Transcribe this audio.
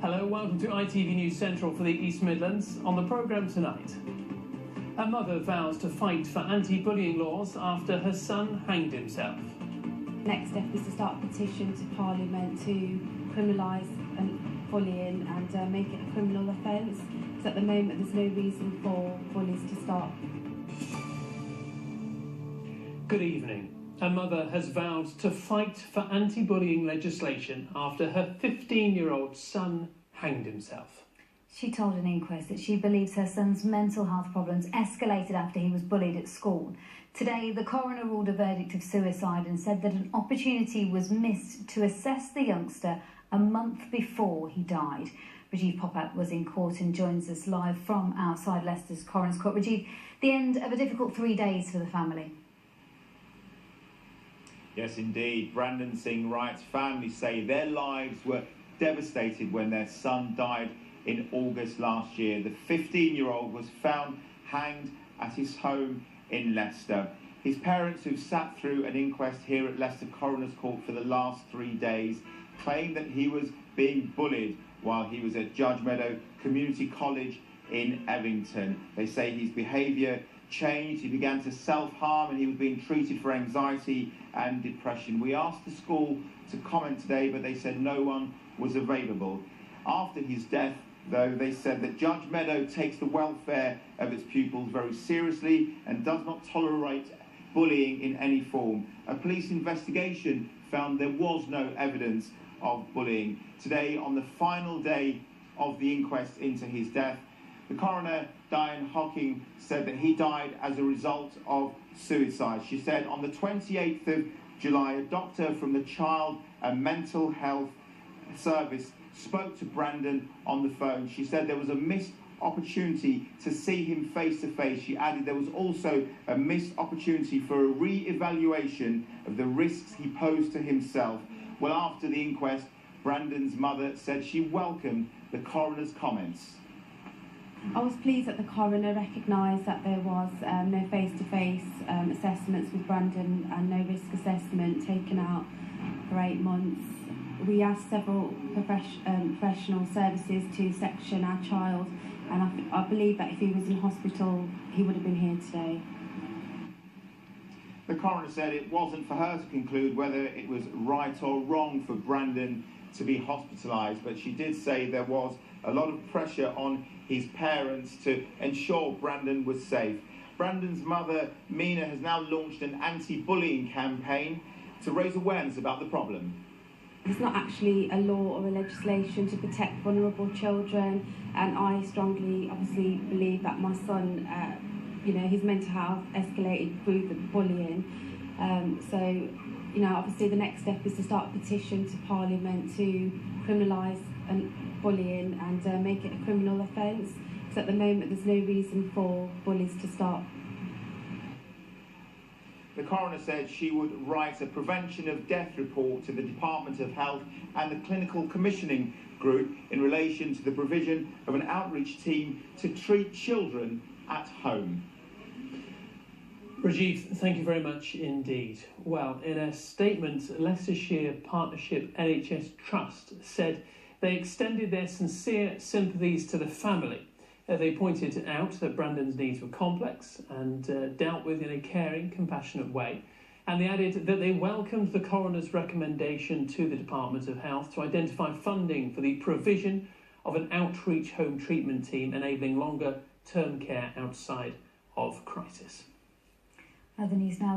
Hello, welcome to ITV News Central for the East Midlands. On the programme tonight, a mother vows to fight for anti-bullying laws after her son hanged himself. Next step is to start a petition to Parliament to criminalise bullying and make it a criminal offence, because at the moment there's no reason for bullies to stop. Good evening. A mother has vowed to fight for anti-bullying legislation after her 15-year-old son hanged himself. She told an inquest that she believes her son's mental health problems escalated after he was bullied at school. Today, the coroner ruled a verdict of suicide and said that an opportunity was missed to assess the youngster a month before he died. Rajiv Popat was in court and joins us live from outside Leicester's Coroner's Court. Rajiv, the end of a difficult 3 days for the family. Yes, indeed. Brandon Singh Rayat's family say their lives were devastated when their son died in August last year. The 15-year-old was found hanged at his home in Leicester. His parents, who've sat through an inquest here at Leicester Coroner's Court for the last 3 days, claim that he was being bullied while he was at Judge Meadow Community College in Evington. They say his behaviour changed, he began to self-harm, and he was being treated for anxiety and depression. We asked the school to comment today, but they said no one was available. After his death, though, they said that Judge Meadow takes the welfare of its pupils very seriously and does not tolerate bullying in any form. A police investigation found there was no evidence of bullying. Today, on the final day of the inquest into his death, the coroner, Diane Hocking, said that he died as a result of suicide. She said on the 28th of July, a doctor from the Child and Mental Health Service spoke to Brandon on the phone. She said there was a missed opportunity to see him face to face. She added there was also a missed opportunity for a re-evaluation of the risks he posed to himself. Well, after the inquest, Brandon's mother said she welcomed the coroner's comments. I was pleased that the coroner recognised that there was no face-to-face assessments with Brandon and no risk assessment taken out for 8 months. We asked several professional services to section our child, and I believe that if he was in hospital, he would have been here today. The coroner said it wasn't for her to conclude whether it was right or wrong for Brandon to be hospitalised, but she did say there was a lot of pressure on his parents to ensure Brandon was safe. Brandon's mother, Mina, has now launched an anti-bullying campaign to raise awareness about the problem. It's not actually a law or a legislation to protect vulnerable children, and I strongly, obviously, believe that my son, his mental health escalated through the bullying. Obviously the next step is to start a petition to Parliament to criminalise bullying and make it a criminal offence, because at the moment there's no reason for bullies to stop. The coroner said she would write a prevention of death report to the Department of Health and the Clinical Commissioning Group in relation to the provision of an outreach team to treat children at home. Rajiv, thank you very much indeed. Well, in a statement, Leicestershire Partnership NHS Trust said they extended their sincere sympathies to the family. They pointed out that Brandon's needs were complex and dealt with in a caring, compassionate way. And they added that they welcomed the coroner's recommendation to the Department of Health to identify funding for the provision of an outreach home treatment team enabling longer term care outside of crisis. Other news now.